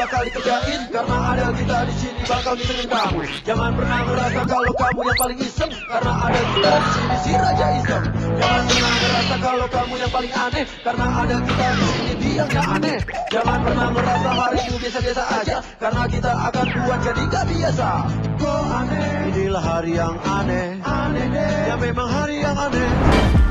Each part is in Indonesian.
bakal dikerjain. Karena ada kita di sini bakal ngisengin kamu. Jangan pernah merasa kalau kamu yang paling iseng. Karena ada kita di sini si Raja Iseng. Jangan pernah merasa kalau kamu yang paling aneh. Karena ada kita di sini dia yang aneh. Jangan pernah merasa harimu biasa-biasa aja. Karena kita akan buat jadi gak biasa. Kok aneh? Inilah hari yang aneh. Aneh deh. Ya memang hari yang aneh.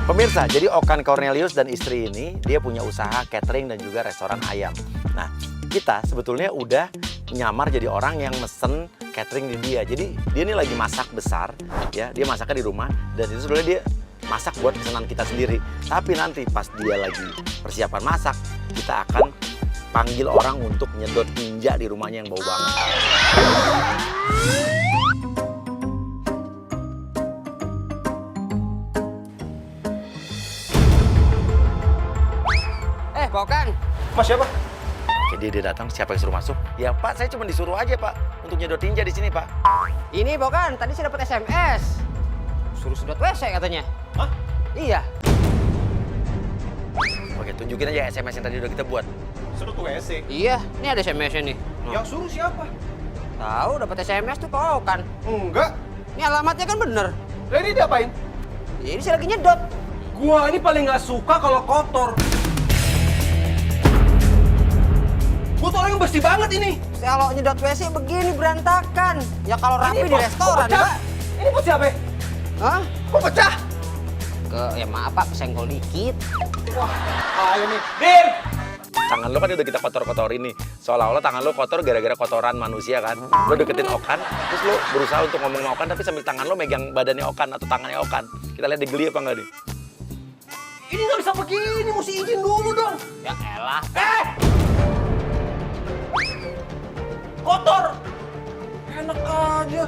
Pemirsa, jadi Okan Cornelius dan istri ini dia punya usaha catering dan juga restoran ayam. Nah, kita sebetulnya udah nyamar jadi orang yang mesen catering di dia. Jadi dia ini lagi masak besar, ya. Dia masaknya di rumah dan itu sebenarnya dia masak buat pesanan kita sendiri. Tapi nanti pas dia lagi persiapan masak, kita akan panggil orang untuk nyedot tinja di rumahnya yang bau banget. Pokan. Mas siapa? Oke, dia datang, siapa yang suruh masuk? Ya Pak, saya cuma disuruh aja Pak, untuk nyedot tinja di sini Pak. Ini Pokan, tadi saya dapat SMS. Suruh sedot WC katanya. Hah? Iya. Oke, tunjukin aja SMS yang tadi udah kita buat. Suruh ke WC. Iya, ini ada SMS-nya nih. Yang suruh siapa? Tahu dapat SMS tuh Pokan. Enggak. Ini alamatnya kan bener. Lah ini diapain? Ini saya lagi nyedot. Gua ini paling nggak suka kalau kotor. Gua tuh orang yang bersih banget ini. Kalau nyedot WC begini berantakan. Ya kalau rapi di restoran, pecah. Pak. Ini buat siapa? Hah? Kok pecah? Ya maaf Pak, kesenggol dikit. Wah, ayo nih. Din! Tangan lo kan udah kita kotor-kotorin nih. Seolah-olah tangan lo kotor gara-gara kotoran manusia kan. Lo deketin Okan, terus lo berusaha untuk ngomong sama Okan tapi sambil tangan lo megang badannya Okan atau tangannya Okan. Kita lihat dia geli apa enggak nih? Ini nggak bisa begini, mesti izin dulu dong. Ya elah. Kotor! Enak aja.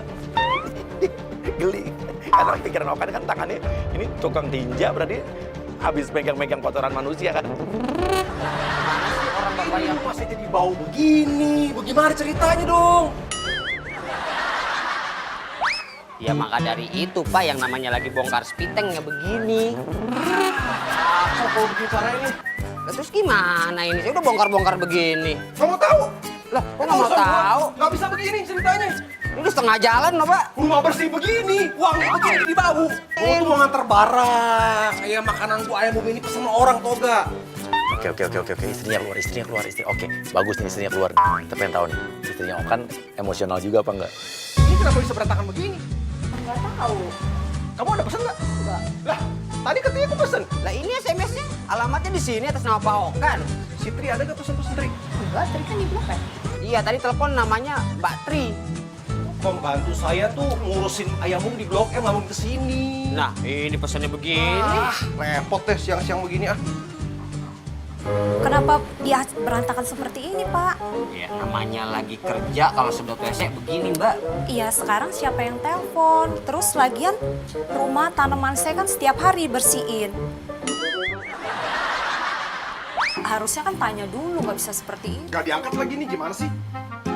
Geli. Karena pikiran Okan kan tangannya ini tukang tinja berarti habis megang-megang kotoran manusia kan. Mana sih orang bapak Ini yang... masih jadi bau begini. Bagaimana ceritanya dong? Ya maka dari itu Pak, yang namanya lagi bongkar spiteng ya begini. Kok kalau begini caranya? Lah, terus gimana ini? Saya udah bongkar-bongkar begini. Kamu tahu? Lah, kok nggak mau tahu? Nggak bisa begini ceritanya. Ini udah setengah jalan loh Pak. Rumah bersih begini, uangnya begini jadi bau. Gua tuh mau nganter barang. Kayak makanan gua ayam bumi ini pesen sama orang tau gak? Oke. Istrinya keluar. Oke, bagus nih istrinya keluar. Kita pengen tahu nih, istrinya Okan emosional juga apa enggak? Ini kenapa bisa berantakan begini? Nggak tahu. Kamu ada pesen nggak? Enggak. Lah, tadi katanya aku pesen. Lah ini SMS-nya alamatnya di sini atas nama Pak Okan. Si Tri ada nggak pesen-pesen Tri? Enggak, Tri kan di blok ya? Iya, tadi telepon namanya Mbak Tri. Pembantu saya tuh ngurusin ayam bumi di Blok M, nggak mau kesini. Nah, ini pesannya begini. Repot deh siang-siang begini ah. Kenapa dia berantakan seperti ini, Pak? Ya, namanya lagi kerja kalau sedot WC begini, Mbak. Iya, sekarang siapa yang telepon? Terus lagian rumah tanaman saya kan setiap hari bersihin. Harusnya kan tanya dulu, nggak bisa seperti ini. Gak diangkat lagi nih, gimana sih?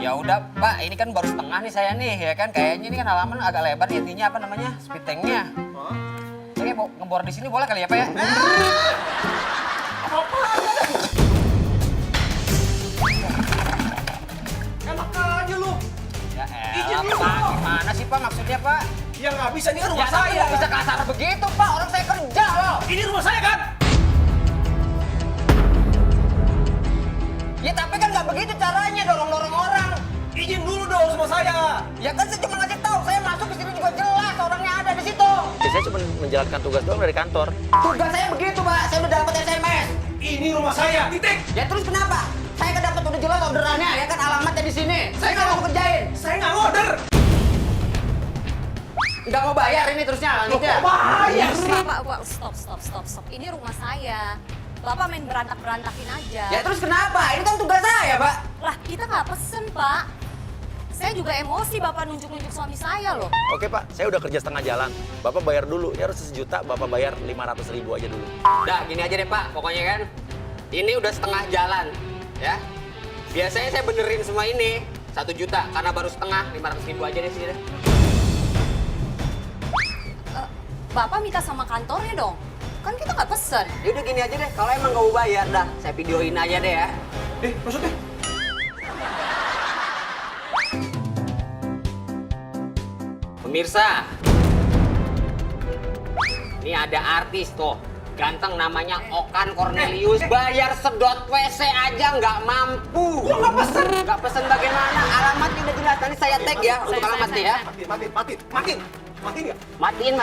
Ya udah, Pak, ini kan baru setengah nih saya nih, ya kan? Kayaknya ini kan halaman agak lebar nih, intinya apa namanya? Spitengnya. Saya mau ngebor di sini boleh kali ya, Pak ya? Enak aja lu. Ya elah, Pak, gimana sih, Pak? Maksudnya, Pak? Ya nggak bisa, ini kan Ya rumah saya saya. bisa kasar begitu, Pak. Orang saya kerja loh. Ini rumah saya kan? Ya tapi kan nggak begitu caranya, dorong-dorong orang. Izin dulu dong sama saya. Ya kan saya cuma ngasih tahu, saya masuk ke sini juga jelas orangnya ada di situ. Ya, saya cuma menjalankan tugas doang dari kantor. Tugas saya begitu, Pak. Saya udah dapat SMS. Ini rumah saya, titik. Ya terus kenapa? Saya kan dapat udah jelas orderannya, ya kan alamatnya di sini. Saya nggak mau kerjain. Saya nggak order. Nggak mau bayar ini terusnya, lanjutnya. Bayar sih. Pak, stop. Ini rumah saya. Bapak main berantak-berantakin aja. Ya terus kenapa? Ini kan tugas saya, Pak. Lah, kita nggak pesen, Pak. Saya juga emosi Bapak nunjuk-nunjuk suami saya loh. Oke Pak, saya udah kerja setengah jalan. Bapak bayar dulu, ini harus 1 juta, Bapak bayar 500.000 aja dulu. Udah, gini aja deh, Pak. Pokoknya kan, ini udah setengah jalan, ya. Biasanya saya benerin semua ini 1 juta, karena baru setengah, 500.000 aja deh sini deh. Bapak minta sama kantornya dong. Kan kita nggak pesen. Ya udah gini aja deh, kalau emang gak mau bayar, dah saya videoin aja deh ya. Maksudnya? Pemirsa, ini ada artis tuh, ganteng namanya Okan Cornelius. Bayar sedot WC aja nggak mampu. Gua nggak pesen. Nggak pesen bagaimana? Alamatnya udah jelas. Nanti saya tag ya untuk alamatnya ya. Matiin ya? Matiin.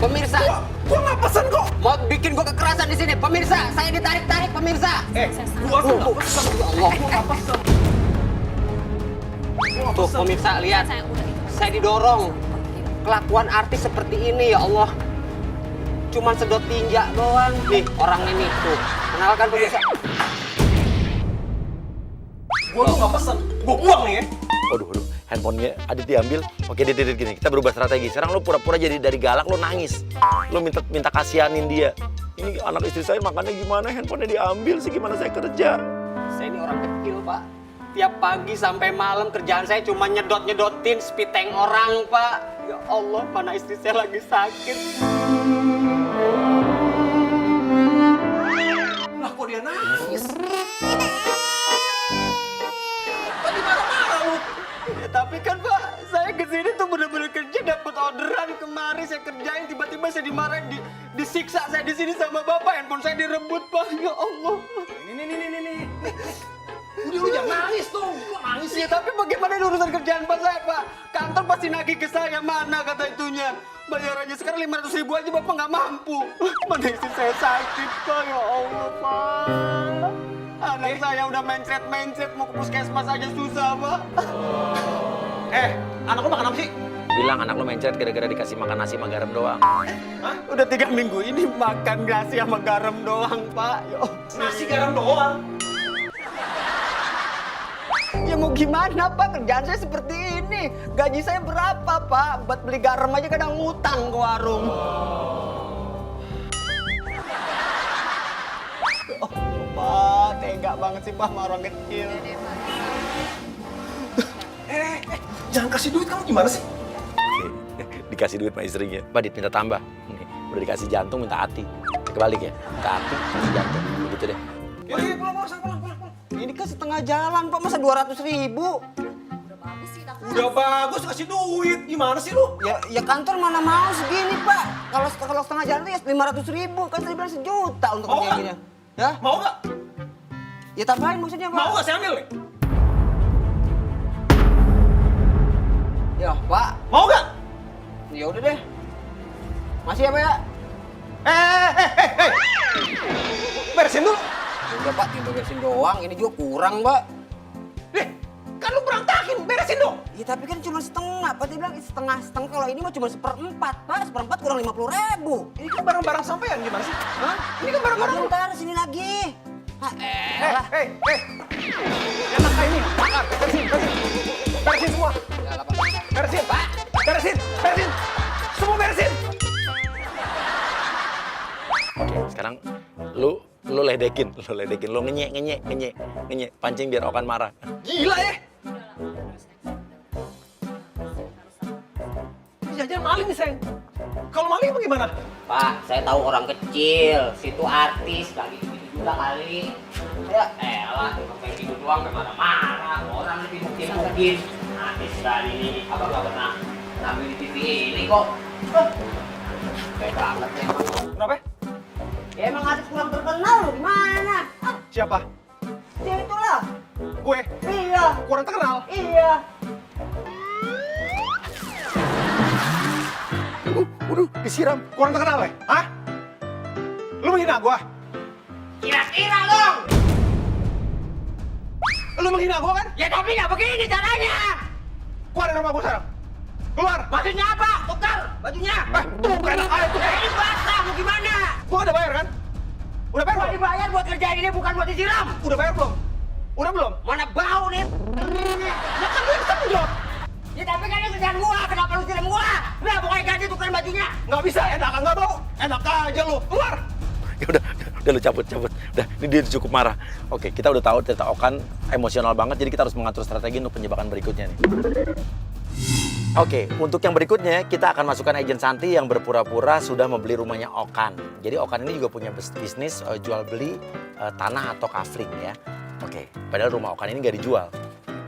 Pemirsa. Gua nggak pesen kok. Mau bikin gua kekerasan di sini. Pemirsa, saya ditarik-tarik pemirsa. Gua tuh nggak pesen. Ya Allah. Gua nggak pesen. Tuh pemirsa lihat, saya didorong. Kelakuan artis seperti ini ya Allah. Cuman sedot tinja doang. Nih orang ini tuh. Kenalkan pemirsa. Gua tuh nggak pesen. Gua buang nih ya. Waduh, handphonenya Adit diambil. Oke, Dit, gini, kita berubah strategi. Sekarang lo pura-pura jadi dari galak, lo nangis. Lo minta kasihanin dia. Ini anak istri saya makannya gimana, handphonenya diambil sih, gimana saya kerja. Saya ini orang kecil Pak. Tiap pagi sampai malam kerjaan saya cuma nyedot-nyedotin spiteng orang Pak. Ya Allah, mana istri saya lagi sakit. Lah kok dia nangis? Tadi marah-marah lu. Ya, tapi kan Pak, saya kesini tuh bener-bener kerja dapat orderan kemarin saya kerjain tiba-tiba saya dimarahin, disiksa saya di sini sama bapak, handphone saya direbut Pak. Ya Allah. Nih. Udah lu jangan nangis tuh. Lu nangis Ya tapi bagaimana ini urusan kerjaan Pak saya Pak? Kantor pasti nagih ke saya, mana kata itunya? Bayarannya sekarang 500.000 aja Bapak nggak mampu. Mana istri saya sakit Pak, ya Allah Pak. Anak saya udah mencret mau ke puskesmas aja susah Pak. anak lu makan apa sih? Bilang anak lo mencret gara-gara dikasih makan nasi sama garam doang. Hah? Udah 3 minggu ini makan nasi sama garam doang Pak. Ya Allah. Nasi garam doang. Ya mau gimana Pak, kerjaan saya seperti ini. Gaji saya berapa Pak? Buat beli garam aja kadang ngutang ke warung. Oh, Pak, tega banget sih Pak sama orang kecil. Jangan kasih duit, kamu gimana sih? Dikasih duit sama istrinya. Pak, Dit minta tambah. Nih, udah dikasih jantung minta hati. Kebalik ya, minta hati, kasih jantung. Begitu deh. Pulang. Ini kan setengah jalan Pak, masa 200.000? Udah bagus kasih duit. Gimana sih lu? Ya kantor mana mau segini Pak. Kalau setengah jalan tuh ya 500.000. Kan saya bilang 1 juta untuk Mau kerja nggak? gini. Ya? Mau nggak? Ya tambahin maksudnya Pak. Mau nggak saya ambil nih? Ya Pak, Mau nggak? ya udah deh. Masih ya Pak ya? Beresin dulu. Udah Pak, tinggal beresin doang. Ini juga kurang Pak. Kan lu berantakin, beresin dong. Ya tapi kan cuma setengah. Pak dia bilang setengah. Kalau ini mah cuma 1/4 Pak. 1/4 kurang 50.000. Ini kan barang-barang sampean gimana sih? Hah? Ini kan barang-barang. Bentar, sini lagi. Ah, elah. Enak kayak ini. Makan, beresin semua. Elah, Pak. Beresin, Pak. Beresin. Semua beresin. Oke, sekarang lu ledekin, lu ngenyek, pancing biar Okan marah. Gila ya. Jangan maling nih, sayang. Kalau maling apa gimana? Pak, saya tahu orang kecil. Situ artis, gak gitu-gitu juga kali. Ya, elah, pengen gitu doang, gak marah-marah. Orang lebih mungkin. Artis kali ini, abang gak pernah tampil di TV ini kok. Kayak banget ya, emang. Kenapa? Ya emang artis kurang terkenal, gimana? Siapa? Ya itulah. Gue. Iya. Kurang terkenal. Iya. Waduh, disiram. Kurang terkenal ya? Hah? Lu menghina gua? Kira-kira dong. Lu menghina gua kan? Ya tapi nggak begini caranya. Keluar dari rumah gua sekarang. Keluar. Bajunya apa? Tukar bajunya. Tuh, enak aja tuh. Ini basah, mau gimana? Gua udah bayar kan? Udah bayar Gua belum? dibayar buat kerjaan ini bukan buat disiram. Udah bayar belum? Udah belum? Mana bau nih? Ya kan lu yang tanggung jawab. Ya tapi kan ini kerjaan gua, kenapa lu siram gua? Nah pokoknya ganti tukeran bajunya. Nggak bisa, enak nggak bau. Enak aja lu. Keluar. Ya udah lu cabut. Udah, ini dia cukup marah. Oke, kita udah tahu cerita Okan emosional banget, jadi kita harus mengatur strategi untuk penjebakan berikutnya nih. Oke, untuk yang berikutnya kita akan masukkan agen Santi yang berpura-pura sudah membeli rumahnya Okan. Jadi Okan ini juga punya bisnis jual beli tanah atau kafling ya. Oke, padahal rumah Okan ini nggak dijual.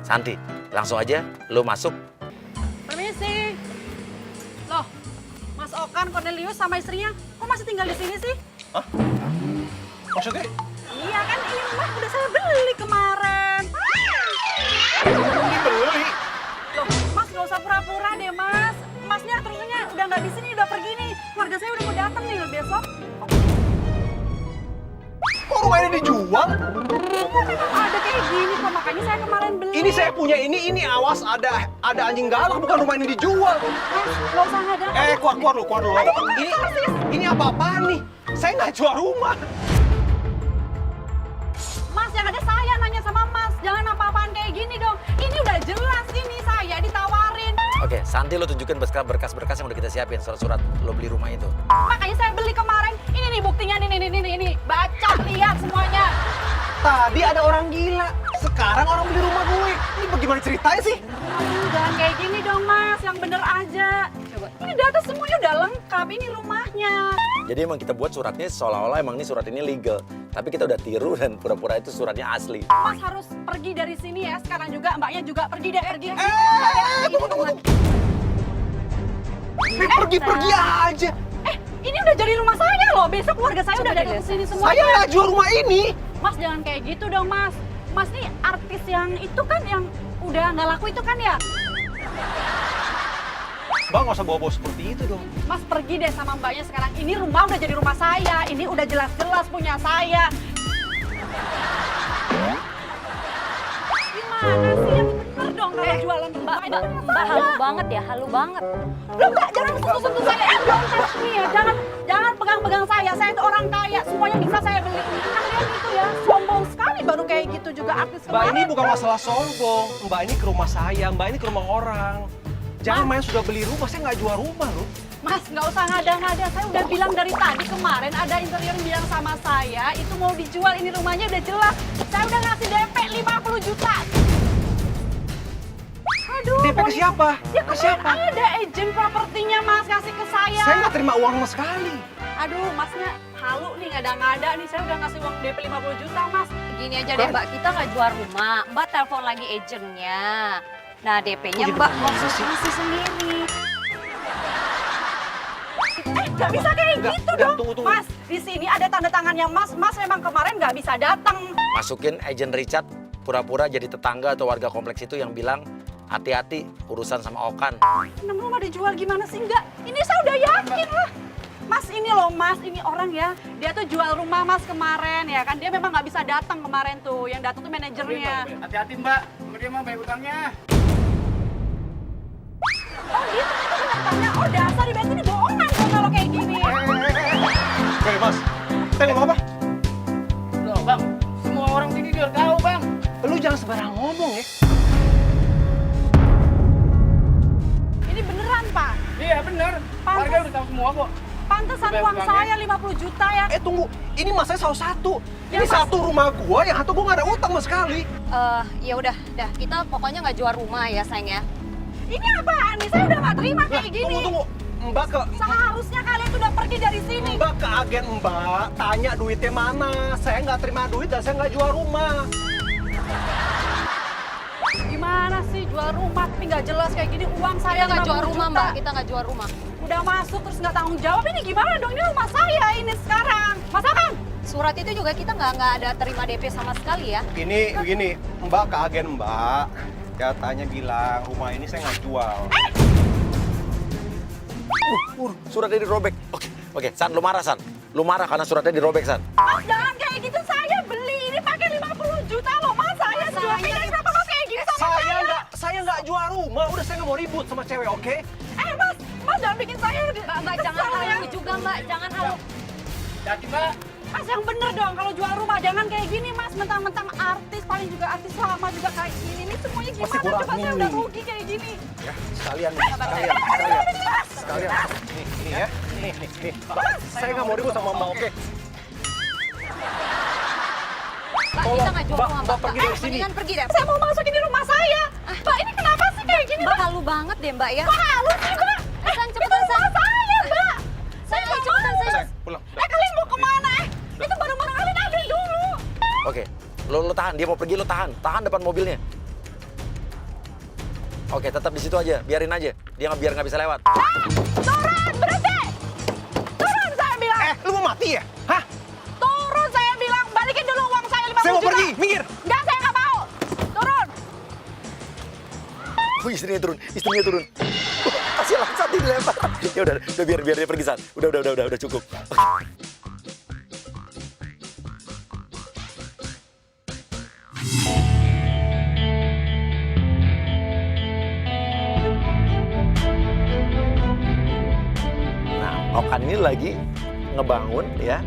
Santi, langsung aja lu masuk. Permisi. Loh, Mas Okan, Cornelius sama istrinya, kok masih tinggal di sini sih? Maksudnya? Iya kan, ini rumah udah saya beli kemarin. Dibeli? Loh, Mas gak usah pura-pura deh, Mas. Masnya terusnya udah nggak di sini, udah pergi nih. Keluarga saya udah mau datang nih besok. Kok rumah ini dijual? Ada kayak gini kok, makanya saya kemarin beli. Ini saya punya ini awas ada anjing galak, bukan rumah ini dijual. Mas, gak usah ngada. Keluar dulu. Ini apa-apaan nih? Saya nggak jual rumah. Mas, yang ada saya nanya sama Mas. Jangan apa-apaan kayak gini dong. Ini udah jelas ini saya ditawarin. Oke, Santi lo tunjukin berkas-berkas yang udah kita siapin, surat-surat lo beli rumah itu. Makanya saya beli kemarin. Ini nih buktinya, ini. Baca, lihat semuanya. Tadi ada orang gila, sekarang orang beli rumah gue. Ini bagaimana ceritanya sih? Jangan kayak gini dong, Mas. Yang bener aja. Coba. Ini data semuanya udah lengkap. Ini rumahnya. Jadi emang kita buat suratnya seolah-olah emang ini surat ini legal. Tapi kita udah tiru dan pura-pura itu suratnya asli. Mas harus pergi dari sini ya. Sekarang juga mbaknya juga pergi deh, pergi. Tunggu. Pergi aja. Ini udah jadi rumah saya loh. Besok keluarga saya udah datang ke sini semua. Saya nggak jual rumah ini. Mas jangan kayak gitu dong, Mas. Mas nih artis yang itu kan yang udah nggak laku itu kan ya? Bang, nggak usah bawa-bawa seperti itu dong. Mas pergi deh sama mbaknya sekarang. Ini rumah udah jadi rumah saya. Ini udah jelas-jelas punya saya. Gimana sih yang bener dong kalau jualan rumah? Mbak halu banget ya, halu banget. Lu Mbak jangan sentuh-sentuh saya. Don't touch me ya. Jangan pegang-pegang saya. Saya itu orang kaya. Semuanya bisa saya beli. Kalian itu ya sombong sekali baru kayak gitu juga artis Mbak, kemarin. ini bukan masalah sombong. Mbak, ini ke rumah saya. Mbak, ini ke rumah orang. Jangan main sudah beli rumah. Saya nggak jual rumah loh. Mas, nggak usah ngada-ngada. Saya udah bilang dari tadi kemarin ada interior bilang sama saya itu mau dijual. Ini rumahnya udah jelas. Saya udah ngasih DP 50 juta. Aduh. DP ke siapa? Ya Ke kemarin siapa? ada agent propertinya Mas kasih ke saya. Saya nggak terima uang sama sekali. Aduh, Masnya halu nih ngada-ngada nih. Saya udah ngasih uang DP 50 juta, Mas. Gini aja deh Mbak, kita nggak jual rumah. Mbak telepon lagi agentnya. Nah DP-nya Mbak konsultasi sendiri. Nggak bisa kayak Enggak, gitu enggak, dong. tunggu. Mas, di sini ada tanda tangannya Mas. Mas memang kemarin nggak bisa datang. Masukin agent Richard pura-pura jadi tetangga atau warga kompleks itu yang bilang hati-hati urusan sama Okan. Enam rumah dijual gimana sih? Enggak, ini saya udah yakin lah. Mas ini loh Mas, ini orang ya. Dia tuh jual rumah Mas kemarin ya kan. Dia memang nggak bisa datang kemarin tuh. Yang datang tuh manajernya. Hati-hati Mbak, dia mah bayar utangnya. Oh dia ternyata datangnya. Oh dasar di bawah ini bohongan dong kalau kayak gini. Hei mas, kita ngomong apa? Loh Bang, semua orang sini udah tahu Bang. Lu jangan sembarang ngomong ya. Ini beneran Pak. Iya bener, Pantes. warga udah tahu semua kok. Pantesan Bayar uang utangnya. saya 50 juta ya. Tunggu, ini mas saya salah satu. Ya, Ini Mas. satu rumah gua, yang satu gua nggak ada utang sama sekali. Ya udah, kita pokoknya nggak jual rumah ya sayang ya. Ini apaan nih? Saya udah nggak terima kayak gini. Tunggu. Mbak ke Seharusnya kalian tuh udah pergi dari sini. Mbak ke agen Mbak, tanya duitnya mana. Saya nggak terima duit dan saya nggak jual rumah. Gimana sih jual rumah tapi nggak jelas kayak gini uang saya Kita nggak jual 50 rumah juta. Mbak, kita nggak jual rumah. Udah masuk terus nggak tanggung jawab ini gimana dong? Ini rumah saya ini sekarang. Mas Akang, Surat itu juga kita nggak ada terima DP sama sekali ya. Ini begini, Mbak ke agen Mbak, katanya bilang rumah ini saya nggak jual. Suratnya dirobek. Oke, San, lu marah San. Lu marah karena suratnya dirobek San. Mas jangan kayak gitu. Saya beli ini pakai 50 juta loh Mas. Saya jual ini kenapa Mas kayak gitu sama saya? Saya nggak jual rumah. Udah saya nggak mau ribut sama cewek, oke? Mas jangan bikin saya. Mbak jangan halu juga Mbak, jangan halu. Hati Mbak. Mas yang bener dong kalau jual rumah jangan kayak gini Mas. Mentang-mentang artis paling juga artis lama juga kayak gini. Ini semuanya Masih gimana? kurang Coba saya nih. udah rugi kayak gini. Ya, sekalian nih, sekalian. Nih ya, nih. Saya nggak mau ribut sama Mbak, oke? Mbak kita nggak jual rumah Mbak pergi dari sini. Mendingan pergi deh. Saya mau masuk ini rumah saya. Mbak ini kenapa sih kayak gini? Mbak halu banget deh Mbak ya. Kok halus sih Mbak? San, Itu cepetan, rumah San. saya Mbak. Saya cepetan saya. Sayang, pulang. Kalian mau kemana? Itu barang-barang kalian ambil dulu. Oke, lu tahan, dia mau pergi lu tahan. Tahan depan mobilnya. Oke, tetap di situ aja. Biarin aja. Dia biar nggak bisa lewat. Turun, berhenti! Turun saya bilang! Lu mau mati ya? Hah? Turun saya bilang, balikin dulu uang saya 50 juta. Saya mau pergi, minggir. Enggak, saya nggak mau. Turun. Oh, istrinya turun. Kasih langsat dilempar. Ya udah biar dia pergi San. Udah cukup. Nah, Okan ini lagi ngebangun ya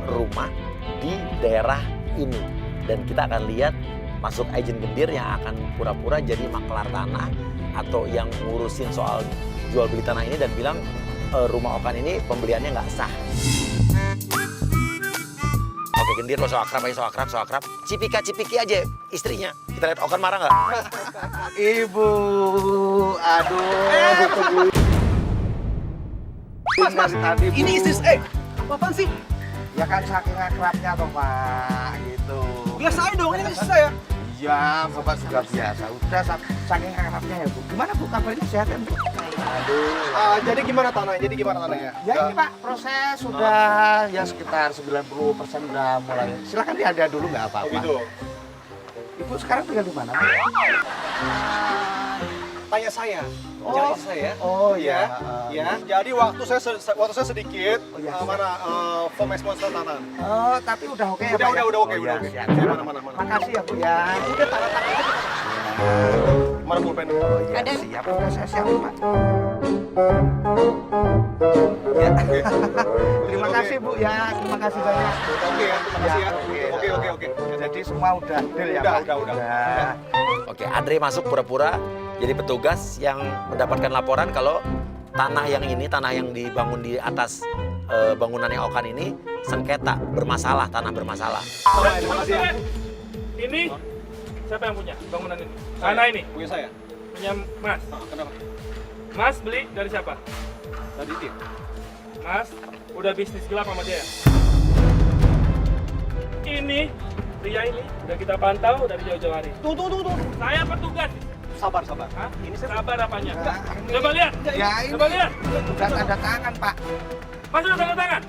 rumah di daerah ini. Dan kita akan lihat masuk agen Gendir yang akan pura-pura jadi maklar tanah atau yang ngurusin soal jual beli tanah ini dan bilang rumah Okan ini pembeliannya nggak sah. Oke Gendir, lo so akrab. Cipika-cipiki aja istrinya. Kita lihat Okan marah nggak? Ibu, aduh. Mas, tadi, Bu. ini istri apaan sih? Ya kan saking akrabnya toh Pak, gitu. Biasa aja dong, ini kan istri saya. Ya, Bapak sudah biasa. Udah saking akrabnya ya Bu. Gimana Bu, kabarnya sehat kan Bu? Aduh. Jadi gimana tanahnya? Ya ini Pak, proses sudah ya sekitar 90% udah mulai. Silakan diada dulu nggak apa-apa. Gitu. Ibu sekarang tinggal di mana? Tanya saya. Oh. Jadi saya. Oh ya. Ya. Jadi waktu saya sedikit iya. form sponsor tanah. Oh, tapi udah oke ya, Pak, ya? Udah oke. ya, siap. Mana. Makasih ya Bu ya. Udah tanah. Mana pulpen? Oh iya, Ada. siap. Udah saya siap Pak. Ya. Terima kasih Bu ya. Terima kasih banyak. Oke ya, terima kasih ya. Oke. Jadi semua udah deal ya Pak? Udah. Oke, Andre masuk pura-pura jadi petugas yang mendapatkan laporan kalau tanah yang dibangun di atas bangunannya Okan ini sengketa, bermasalah, tanah bermasalah. Terima kasih ya. Ini siapa yang punya bangunan ini? Tanah ini Punya saya. punya Mas. Kenapa? Mas beli dari siapa? Tadi dia. Mas udah bisnis gelap sama dia. Ini pria ini udah kita pantau dari jauh-jauh hari. Tunggu. Saya petugas. Sabar. Hah? Ini saya Sabar apanya? Enggak, ini- Coba lihat. Ya ini Coba lihat. udah tanda tangan Pak. Mas udah tanda tangan.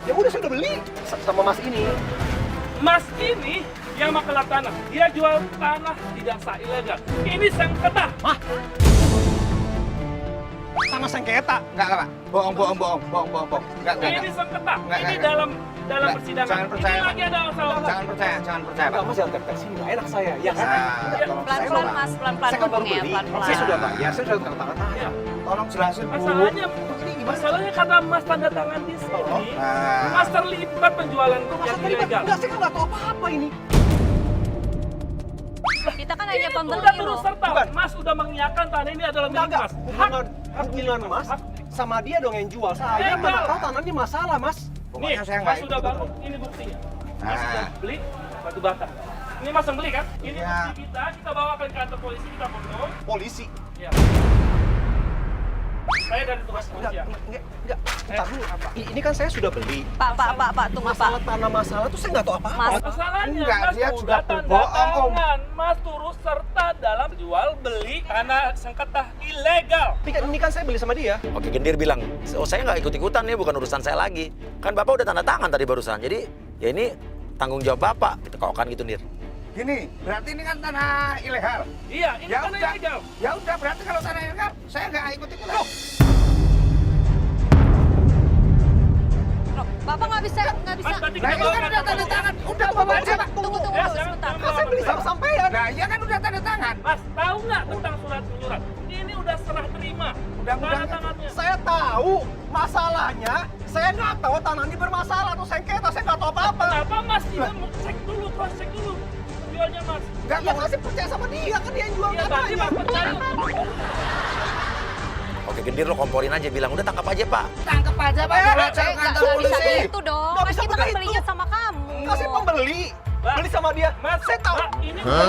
Ya udah saya udah beli sama Mas ini. Mas ini yang makelar tanah. Dia jual tanah tidak sah, ilegal. Ini sengketa. Tanah sengketa. Enggak Pak. Bohong. Enggak. Ini sengketa. Enggak, Ini enggak. dalam Enggak, persidangan. jangan percaya, Ini Pak. lagi ada masalah. Jangan percaya Pak. Mas jangan dekat sini, nggak enak saya. Ya kan? Nah, tolong Pelan-pelan Mas, pelan-pelan Saya kan baru ngomongnya, beli. pelan-pelan. Saya sudah bayar, saya sudah tanda tangan. Ya. tolong jelasin Bu. Masalahnya karena Mas tanda tangan di sini, Nah. Mas terlibat penjualan yang ilegal. Enggak, saya kan nggak tahu apa-apa ini. Kita kan hanya Ini pembeli udah loh. turut serta. Mas udah mengiyakan tanah ini adalah milik Enggak. Mas. Hak. Hubungan Mas sama dia dong yang jual. Saya Enggak. mana tahu tanah ini masalah, Mas. Nih, Pokoknya saya Mas nggak sudah ikut. bangun, ini buktinya. Mas Nah. sudah beli batu bata. Ini Mas yang beli kan? Ini Iya. bukti kita bawa ke kantor polisi, kita foto. Polisi. Ya. Saya dari tugas polisian. Enggak. Bentar dulu. Ini kan saya sudah beli. Pak, tunggu Pak. Masalah tanah masalah tuh saya nggak tahu apa-apa. Mas, Masalahnya Enggak, Mas dia udah sudah tanda berbohong, Om. tangan. Mas turut serta dalam jual beli tanah sengketa ilegal. Ini kan saya beli sama dia. Oke, Gendir bilang, oh saya nggak ikut-ikutan nih, bukan urusan saya lagi. Kan Bapak udah tanda tangan tadi barusan, jadi ya ini tanggung jawab Bapak. Kita Okan gitu, Dir. Gini, berarti ini kan tanah ilegal. Iya, ini Ya tanah udah. ilegal. Ya udah, berarti kalau tanah ilegal saya nggak ikut-ikutan. loh, Bapak nggak bisa. Mas berarti Nah, kita ini bawa kan ke udah kantor tanda polisi. tangan. Udah bawa aja Pak. Tunggu Ya, sebentar. jangan Saya beli sama sampean. Nah, iya kan udah tanda tangan. Mas, tahu nggak tentang surat menyurat? Ini udah serah terima. Udah. Tanda tangannya. Saya tahu masalahnya. Saya nggak tahu tanah ini bermasalah atau sengketa. Saya nggak tahu apa-apa. Kenapa Mas tidak mau cek dulu, cross check dulu jualnya Mas? Enggak Ya masih percaya sama dia kan dia yang jual Ya berarti tanahnya. Mas percaya. Oke, Gendir lo komporin aja, bilang udah tangkap aja Pak. Tangkep aja Pak. Bawa aja ke kantor Nggak bisa polisi. gitu dong. Nggak Kan bisa kita kan begitu. belinya sama kamu. Kasih pembeli. Mbak, Beli sama dia. Mas, Saya tahu. Mbak, ini bukan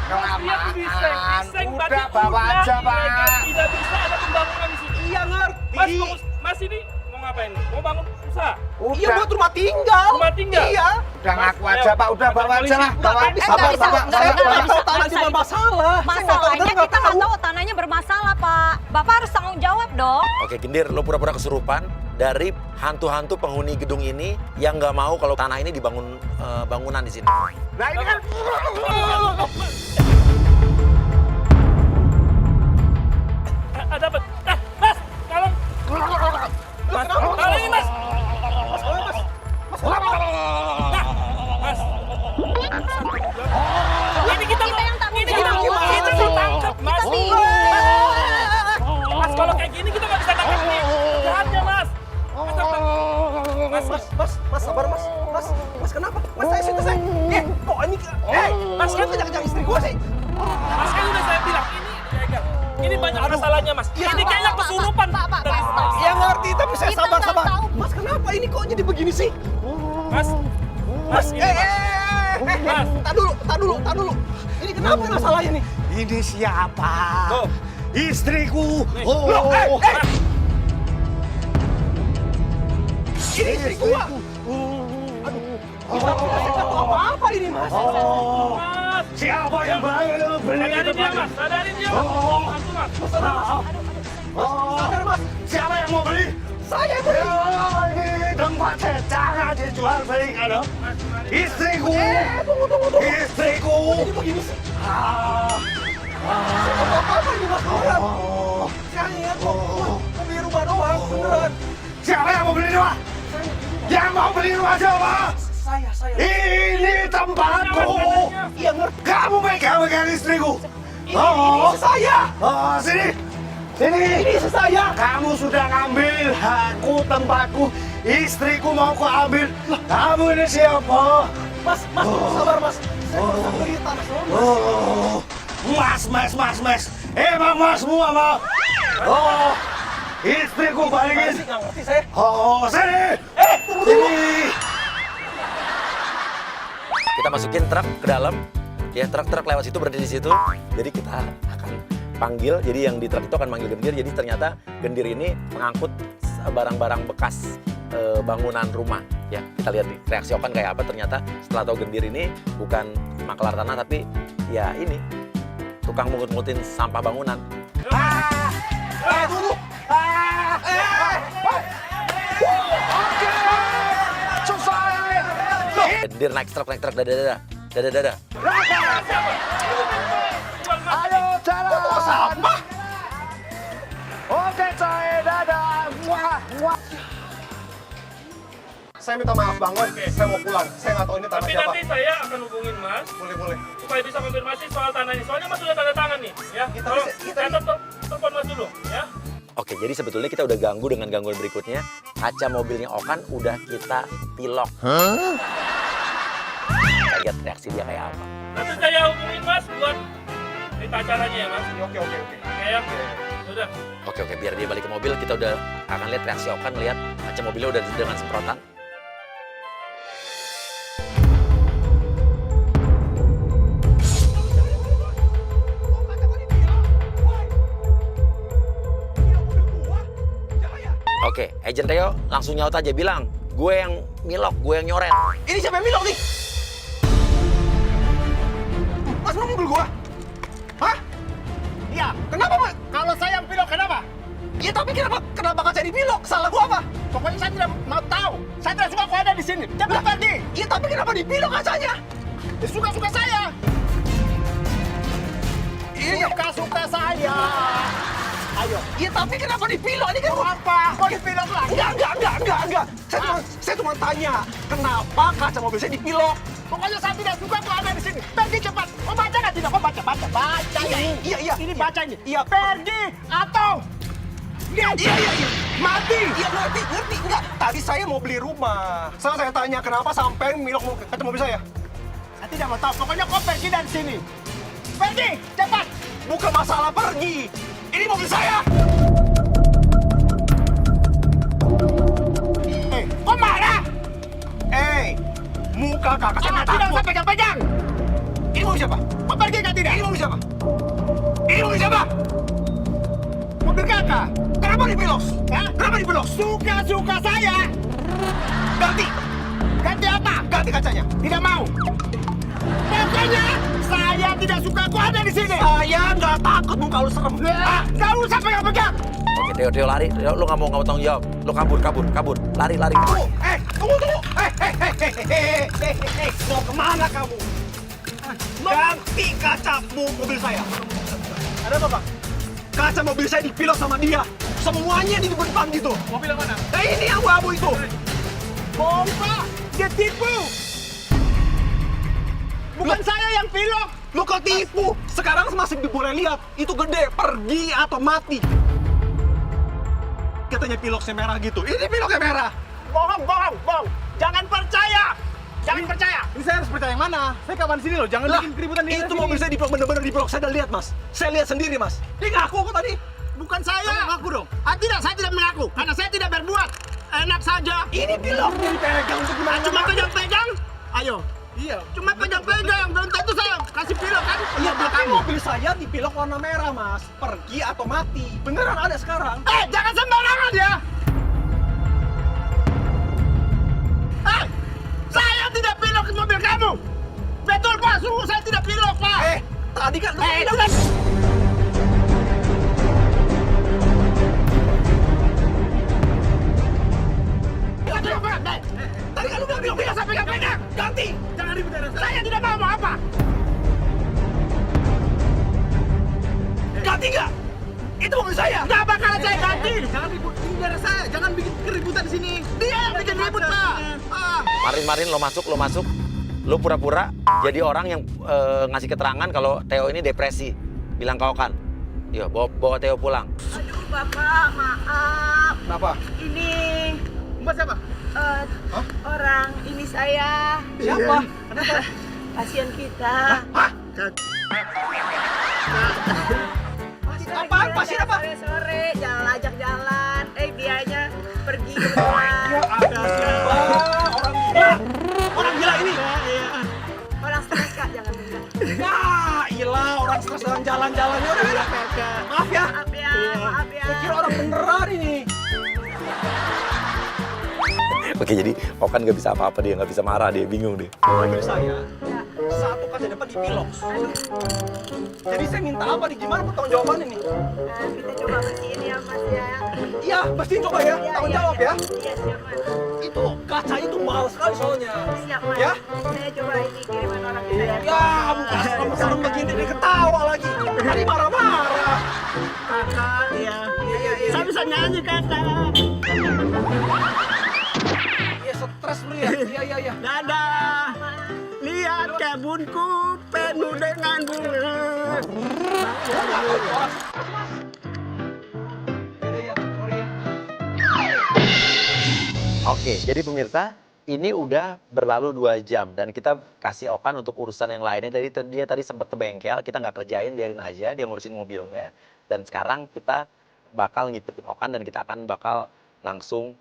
Kelamaan. biseng berarti Udah bawa aja ilegal. Pak. Tidak bisa ada pembangunan di sini. Iya ngerti. Mas ini mau ngapain? Mau bangun usaha? Iya buat rumah tinggal. Rumah tinggal? Iya. Udah ngaku aja Pak, udah bawa aja lah. Bawa. Sabar, bisa, Bapak. nggak Saya bisa, tuh nggak nggak tahu bisa, tanah nggak cuma bisa. masalah. Masalahnya kita nggak tahu tanahnya bermasalah, Pak. Bapak harus tanggung jawab dong. Oke, Gendir, lo pura-pura kesurupan dari hantu-hantu penghuni gedung ini yang nggak mau kalau tanah ini dibangun bangunan di sini. Nah ini kan. Ada apa? Mas, tolong. Mas, tolong ini mas. Mas. Ini kita yang tanggung ini kita jawab. kita mau tangkap mas. Kita bingung. Mas, kalau kayak gini kita nggak bisa tangkap nih. Jahatnya mas. Mas, sabar Mas. Mas kenapa? Mas saya situ saya. Kok ini? Mas kan kejar-kejar istri gua sih. Mas kan udah saya bilang ini banyak masalahnya mas. Ini kayaknya kesurupan. Pak, stop. Ya ngerti, tapi saya Kita nggak sabar. tahu. Mas kenapa ini kok jadi begini sih? Mas, Mas, ini, Mas. tar dulu. Ini kenapa masalahnya nih? Ini siapa? Tuh. Istriku. Loh, ini istri gua. Kita nggak tahu apa-apa ini Mas. Mas. Siapa yang bayar beli Sadarin dia tempat? mas, sadarin dia mas. Bantu mas. Sadar Mas. Siapa yang mau beli? Saya beli. Ini tempat jangan dijual beli kan? Istriku. Tunggu. Istriku. Jadi begini sih. Ah. Apa ini Mas? Saya ingat kok mau beli rumah doang, beneran. Siapa yang mau beli rumah? Yang mau beli rumah siapa? Saya. Ini tempatku. Iya ngerti. Kamu pegang istriku. Ini saya. Oh, sini. Ini saya. Kamu sudah ngambil hakku, tempatku. Istriku mau ku ambil. Kamu ini siapa? Mas, sabar Mas. Saya bisa beli tanah semua Mas. Mas. Emang masmu apa? Oh, istriku balikin. Nggak ngerti saya. Oh, sini. Tunggu. Sini. Kita masukin truk ke dalam, ya truk lewat situ berhenti di situ. Jadi kita akan panggil, jadi yang di truk itu akan manggil Gendir. Jadi ternyata Gendir ini mengangkut barang-barang bekas bangunan rumah. Ya, kita lihat di reaksi Okan kayak apa. Ternyata setelah tahu Gendir ini bukan makelar tanah, tapi ya ini tukang mungut-mungutin sampah bangunan. Tunggu. Gendir naik truk, dadah. Ayo jalan. Sampah. Oke, saya dadah. Muah. Saya minta maaf banget. Saya mau pulang. Saya nggak tahu ini tanah Tapi siapa. nanti saya akan hubungin mas Boleh. supaya bisa konfirmasi soal tanah ini. Soalnya mas sudah tanda tangan nih, ya. Kita- Tolong kita- catat telepon mas dulu, ya. Oke, jadi sebetulnya kita udah ganggu dengan gangguan berikutnya. Kaca mobilnya Okan udah kita pilok. Kita lihat reaksi dia kayak apa. Nanti saya hubungin mas buat cerita acaranya ya mas. Oke. Oke ya. Sudah. Oke, biar dia balik ke mobil, kita udah akan lihat reaksi Okan ngeliat kaca mobilnya udah dengan semprotan. Oke, Agent Theo langsung nyaut aja bilang, gue yang milok, gue yang nyoret. Ini siapa yang bilang nih? Mas belum mobil gua? Hah? Iya. Kenapa Mas? Kalau saya yang pilok kenapa? Iya tapi kenapa kaca dipilok? Salah gua apa? Pokoknya saya tidak mau tahu. Saya tidak suka kau ada di sini. Cepat pergi. Iya tapi kenapa dipilok kacanya? Suka-suka saya. Iya. Suka-suka saya. Ayo. Iya tapi kenapa dipilok? Ini kan Apa? Kau dipilok lagi? Enggak. Saya cuma tanya, kenapa kaca mobil saya dipilok? Pokoknya saya tidak suka kau ada di sini. Pergi cepat. Kau baca nggak tidak? Kau baca. Iya. Ini baca ini. Iya. Pergi atau lihat. Iya. Mati. Iya ngerti. Enggak. Tadi saya mau beli rumah. Saya tanya kenapa sampai milok kaca mobil saya? Saya tidak mau tahu. Pokoknya kau pergi dari sini. Pergi cepat. Bukan masalah pergi. Ini mobil saya. Kau marah? Muka kakak saya Tidak takut. usah pegang-pegang. Ini mobil siapa? Kau pergi nggak tidak? Ini mobil siapa? Ini mobil siapa? Mobil kakak. Kenapa dipilok? Hah? Kenapa dipilok? Suka-suka saya. Ganti. Ganti apa? Ganti kacanya. Tidak mau. Pokoknya saya tidak suka kau ada di sini. Saya nggak takut muka lu serem. Nggak usah pegang-pegang. Oke, Theo lari. Theo, lu nggak mau tanggung jawab. Lu kabur. Lari. Tunggu. Mau kemana kamu? Ganti kaca mobil saya. Ada apa, Bang? Kaca mobil saya dipilok sama dia. Semuanya di depan gitu. Mobil yang mana? Nah, ini yang abu itu. Bohong, Pak. Dia tipu. Bukan saya yang pilok. Lu kok tipu? Sekarang masih boleh lihat. Itu gede. Pergi atau mati. Katanya piloknya merah gitu. Ini piloknya merah. Bohong. Jangan percaya. Ini saya harus percaya yang mana? Saya kapan sini loh. Jangan bikin keributan di sini. Itu mobil saya dipilok, bener-bener dipilok. Saya udah lihat, Mas. Saya lihat sendiri, Mas. Dia ngaku kok tadi. Bukan saya. Ngaku dong. Tidak, saya tidak mengaku. Karena saya tidak berbuat. Enak saja. Ini pilok. Dipegang untuk gimana? Cuma pegang-pegang. Ayo. Iya. Cuma pegang-pegang. Belum tentu saya kasih pilok kan? Iya, tapi mobil saya dipilok warna merah, Mas. Pergi atau mati. Beneran ada sekarang. Jangan sembarangan ya. Saya tidak pilok ke mobil kamu. Betul, Pak. Sungguh saya tidak pilok, Pak. Tadi kan lu bilang. Tadi kan lu bilang tidak saya pegang-pegang. Ganti. Jangan ribut dengan saya. Saya tidak mau apa. Ganti nggak? Itu mobil saya. Nggak bakalan saya ganti. Jangan ribut. Ini daerah saya. Jangan bikin keributan di sini. Dia yang bikin ribut, Pak. Marin, lo masuk. Lo pura-pura jadi orang yang ngasih keterangan kalau Theo ini depresi. Bilang kau kan. Yuk, bawa Theo pulang. Aduh, Bapak, maaf. Kenapa? Ini Mbak siapa? orang ini saya. Siapa? Kenapa? Pasien kita. Apaan? Pasien apa? Sore-sore ajak jalan. Dianya pergi keluar. Ada siapa? Orang gila ini. Orang stres, Kak, jangan minta. Orang stres jalan-jalan. Ya udah. Maaf ya. Maaf ya. Saya kira orang beneran ini. Oke, jadi Okan nggak bisa apa-apa, dia nggak bisa marah, dia bingung deh. Mobil saya, satu kaca depan dipilok. Jadi saya minta apa nih? Gimana pertanggung jawaban ini? Kita coba bersihin ya, Mas ya. Iya, pasti coba ya. Tanggung jawab ya. Iya, siap, Mas. Itu kaca itu mahal sekali soalnya. Siap, Mas. Ya? Saya coba ini kiriman orang kita ya. Ya, kamu serem begini dia ketawa lagi. Tadi marah-marah. Kakak, iya. Saya bisa nyanyi, Kakak. Iya, stres lu ya. Iya. Dadah. Lihat kebunku penuh dengan bunga. Oke, jadi pemirsa, ini udah berlalu 2 jam dan kita kasih Okan untuk urusan yang lainnya. Dia tadi sempat ke bengkel, kita nggak kerjain, biarin aja, dia ngurusin mobilnya. Dan sekarang kita bakal ngikutin Okan dan kita akan bakal langsung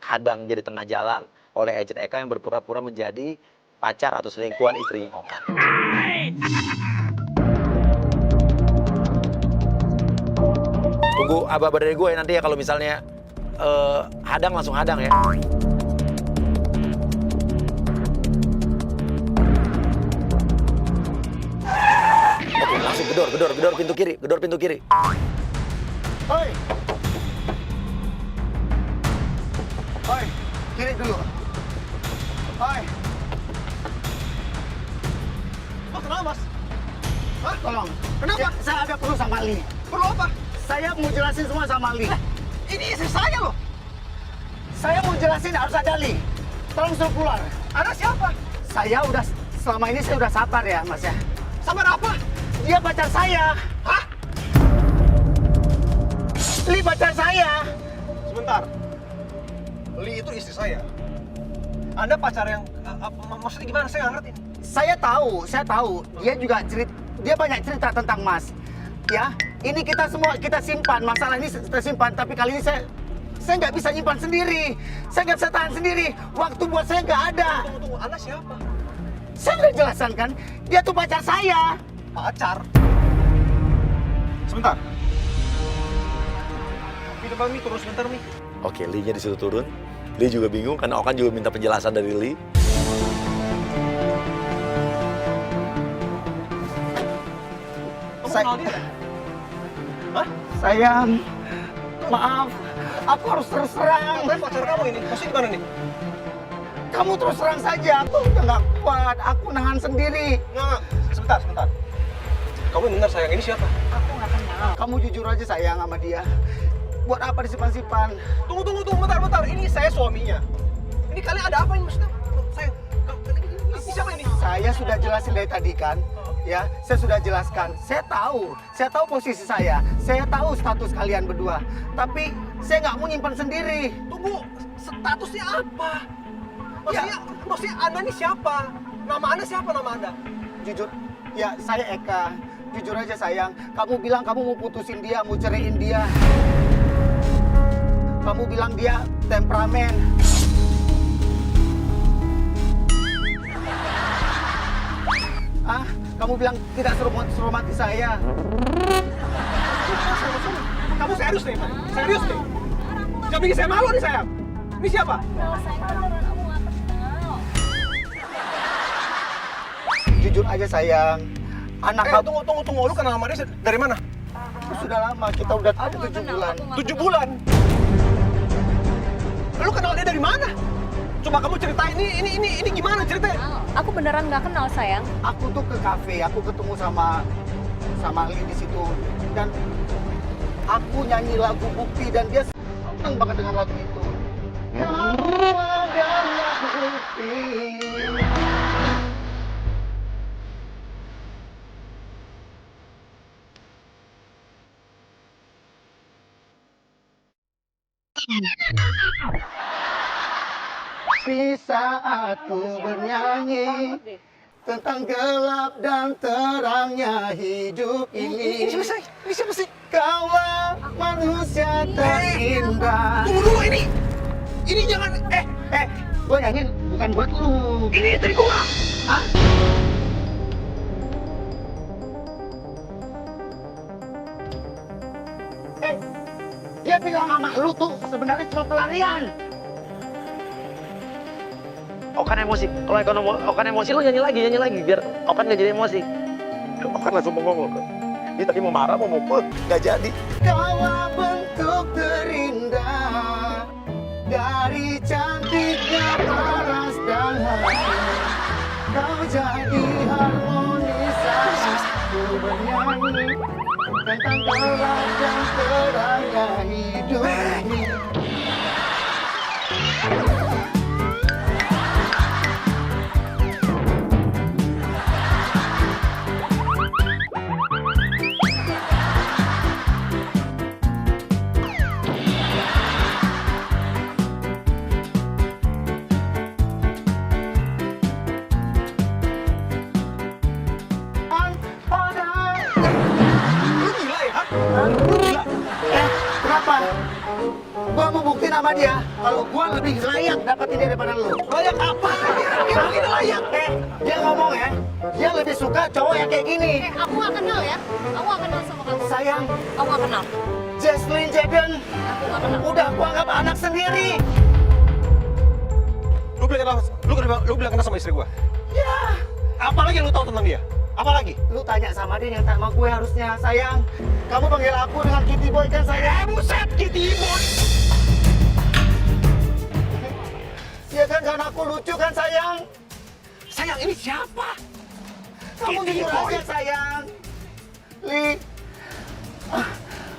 hadang jadi tengah jalan oleh agent Eka yang berpura-pura menjadi pacar atau selingkuhan istri Okan. Tunggu aba-aba dari gue nanti ya kalau misalnya hadang langsung hadang ya. Oke, langsung gedor pintu kiri. Hoi, kiri dulu. Hoi. Mas, kenapa, Mas? Hah? Tolong. Kenapa? Saya ada perlu sama Ali. Perlu apa? Saya mau jelasin semua sama Ali. Ini istri saya loh. Saya mau jelasin harus ada Ali. Tolong suruh keluar. Ada siapa? Selama ini saya udah sabar ya, Mas ya. Sabar apa? Dia pacar saya. Hah? Li pacar saya. Sebentar. Li itu istri saya. Anda pacar yang maksudnya gimana? Saya nggak ngerti. Saya tahu. Dia banyak cerita tentang Mas. Ya, ini kita semua kita simpan. Masalah ini kita simpan. Tapi kali ini saya nggak bisa nyimpan sendiri. Saya nggak bisa tahan sendiri. Waktu buat saya nggak ada. Tunggu. Anda siapa? Saya udah jelaskan kan. Dia tuh pacar saya. Pacar? Sebentar. Coba Mi turun sebentar Mi. Oke, Li-nya disuruh turun. Li juga bingung karena Okan juga minta penjelasan dari Li. kenal dia? Hah? Sayang, maaf. Aku harus terus terang. Apa pacar kamu ini? Maksudnya gimana nih? Kamu terus terang saja. Aku udah nggak kuat. Aku nahan sendiri. Nggak. Sebentar. Kamu yang benar sayang, ini siapa? Aku nggak kenal. Kamu jujur aja sayang sama dia. Buat apa disimpan-simpan? Tunggu, bentar. Ini saya suaminya. Ini kalian ada apa ini maksudnya? Sayang, ini siapa ini? Saya sudah jelasin dari tadi kan. Ya, saya sudah jelaskan. Saya tahu posisi saya. Saya tahu status kalian berdua. Tapi saya nggak mau nyimpan sendiri. Tunggu, statusnya apa? Maksudnya Anda ini siapa? Nama Anda siapa nama Anda? Jujur, ya saya Eka. Jujur aja sayang, kamu bilang kamu mau putusin dia, mau ceraiin dia. Kamu bilang dia temperamen. Kamu bilang tidak seromantis saya. Kamu serius nih? Serius nih? Jangan bikin saya malu nih sayang. Ini siapa? Jujur aja sayang. Anak kamu tunggu. Lu kenal sama dia dari mana? sudah lama, kita udah ada 7 bulan. 7 bulan? Lu kenal dia dari mana? Coba kamu ceritain ini gimana ceritanya? Aku beneran nggak kenal sayang. Aku tuh ke kafe, aku ketemu sama Lee di situ dan aku nyanyi lagu Bukti dan dia seneng banget dengan lagu itu. Kamu adalah bukti. Di saat ku bernyanyi tentang gelap dan terangnya hidup ini. Ini siapa sih? Kaulah manusia terindah. Tunggu dulu ini. Ini jangan Gua nyanyiin bukan buat lu. Ini dari gua. Hah? Dia bilang sama lu tuh sebenarnya cuma pelarian. Okan emosi. Kalau Okan emosi lo nyanyi lagi biar Okan nggak jadi emosi. Okan langsung ngomong. Dia tadi mau marah, mau mukul, nggak jadi. Kaulah bentuk terindah dari cantiknya paras dan hati. Kau jadi harmonis saat ku bernyanyi tentang gelap dan terangnya hidup ini. Kenapa? Gua mau buktiin sama dia kalau gua lebih layak dapetin dia daripada lu. Layak apa? Ini layak. Dia ngomong ya, dia lebih suka cowok yang kayak gini. Aku nggak kenal ya. Aku nggak kenal sama kamu. Sayang, Aku nggak kenal. Jesslyn Jaden, Aku nggak kenal. udah gua anggap anak sendiri. Lu bilang kenal sama istri gua? Ya, Apalagi yang lu tahu tentang dia? Apalagi? lu tanya sama dia yang sama gue harusnya. Sayang, kamu panggil aku dengan Kitty Boy kan sayang? Buset, Kitty Boy! Ya kan karena aku lucu kan sayang? Sayang, ini siapa? Kamu Kitty jujur Boy. aja sayang. Li,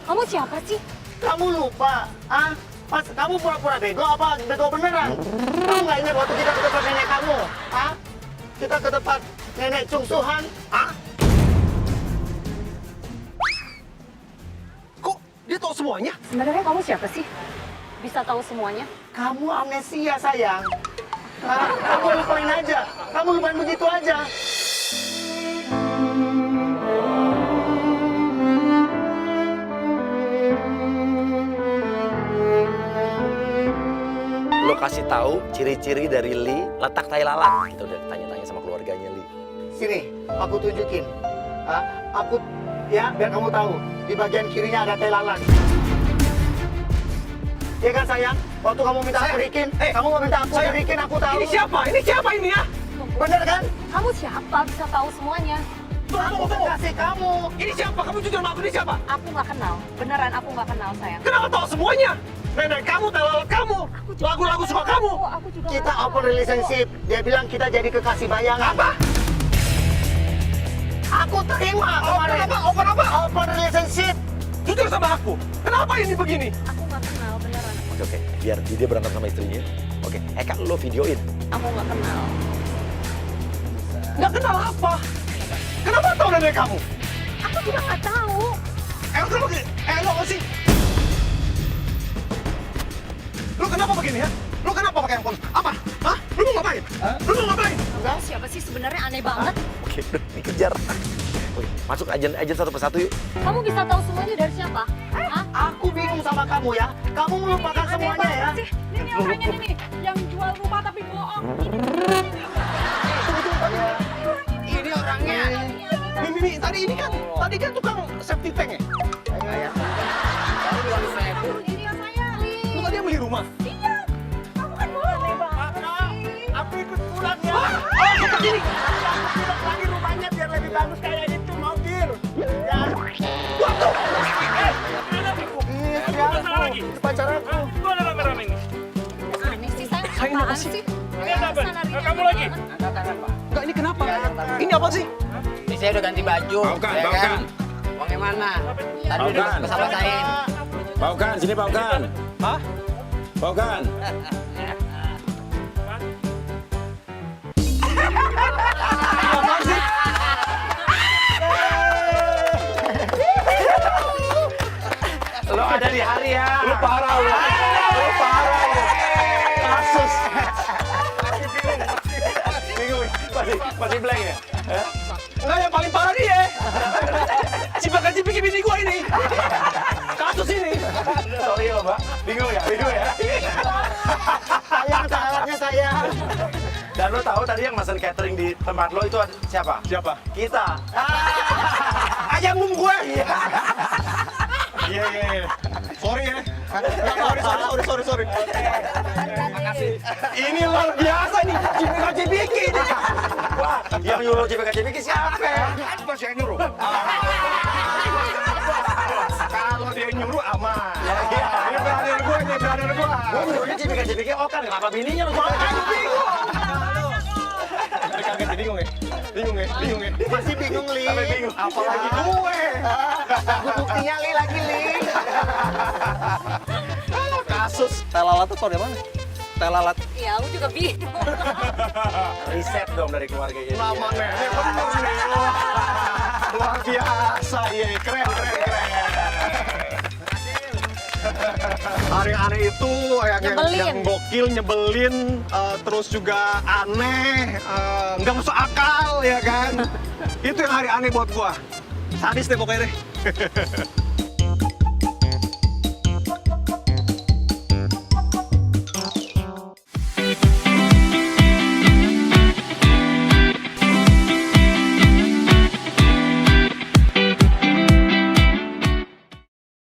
Kamu siapa sih? kamu lupa? Pas kamu pura-pura bego apa bego beneran? Kamu nggak ingat waktu kita ke tempat nenek kamu? Kita ke tempat nenek Cungsuhan? Kok dia tahu semuanya? Sebenarnya kamu siapa sih? Bisa tahu semuanya? Kamu amnesia sayang. Kamu lupain aja. Kamu lupain begitu aja. Lo kasih tahu ciri-ciri dari Lee letak tai lalat. Kita udah tanya-tanya sama keluarganya Lee. Sini, aku tunjukin. Biar kamu tahu. Di bagian kirinya ada tai lalat. Iya kan sayang? Waktu kamu minta aku bikin, kamu mau minta aku bikin, aku tahu. Ini siapa? Ini siapa ini ya? Bener kan? Kamu siapa? Bisa tahu semuanya? Aku kekasih kamu. Ini siapa? Kamu jujur sama aku, ini siapa? Aku nggak kenal. Beneran aku nggak kenal sayang. Kenapa tahu semuanya? Nenek kamu, telat kamu, lagu-lagu suka kamu. Aku juga Kita nggak tahu. open relationship. Dia bilang kita jadi kekasih bayangan. Apa? Aku terima kemarin. Open apa? Open apa? Open relationship. Jujur sama aku. Kenapa ini begini? Aku nggak kenal beneran. Oke, biar dia berantem sama istrinya. Oke, Eka lo videoin. Aku nggak kenal. Nggak kenal apa? Kenapa tahu nenek kamu? Aku juga nggak tahu. Kenapa begini? Lo apa sih? Lo kenapa begini ya? Lo kenapa pakai handphone? Apa? Hah? Lo mau ngapain? Lo mau ngapain? Enggak, siapa sih sebenarnya aneh banget. Oke, udah dikejar. Oke, masuk ajen satu persatu yuk. Kamu bisa tahu semuanya dari siapa? Hah? Aku bingung sama kamu ya. Kamu melupakan semuanya ya. Ini orangnya nih, yang jual rumah tapi bohong. Ini orangnya. Mimi, tadi kan tukang safety tank ya? Ini yang saya. Lu tadi yang beli rumah? Iya. Kamu kan boleh banget. Aku ikut pulang ya. Oh, seperti ini. Aku bilang lagi rumahnya biar lebih bagus kayak itu mobil. Ya. Waktu. Iya, Masalah lagi? pacar aku. Lu ada rame-rame ini. Aneh sih sayang. Sayang apa Apaan sih? sih? Ini ada apa? Sana, Kamu lagi? Enggak, ini kenapa? Ini apa sih? Ini saya udah ganti baju. Baukan, ya baukan. kan? Uangnya mana? Tadi udah Baukan. bersama-sain. Baukan, sini baukan. Hah? Baukan. Apaan sih? Lo ada di hari ya. Lu parah lu. Lu parah lu. Kasus. Bingung, masih blank ya? Enggak, yang paling parah dia. Cipakan cipiki bini gua ini. Kasus ini. Sorry lo, Mbak. Bingung ya? Sayang, salahnya saya. Dan lo tahu tadi yang mesen catering di tempat lo itu siapa? Siapa? Kita. Ayam gue. Iya. Sorry ya. Sorry. Makasih. Ini luar biasa nih. Cipika-cipiki ini. Wah, yang nyuruh cipika-cipiki siapa? Apa sih yang nyuruh? Kalau dia nyuruh aman. Ini brother gue. Gue nyuruhnya cipika-cipiki Okan. Kenapa bininya lo Bingung. Kaget, bingung ya? Masih bingung, Li. Sampai bingung. Apalagi gue. Buktinya, Li, lagi, Li. Kasus. Telalat tuh tau dari mana? Telalat. Iya, aku juga bingung. Riset dong dari keluarganya. Nama nenek bener nih. Wah, luar biasa. Iya, keren. Hari-hari itu Nyebelin. yang gokil, nyebelin, terus juga aneh, nggak masuk akal ya kan. Itu yang hari aneh buat gua. Sadis deh pokoknya deh.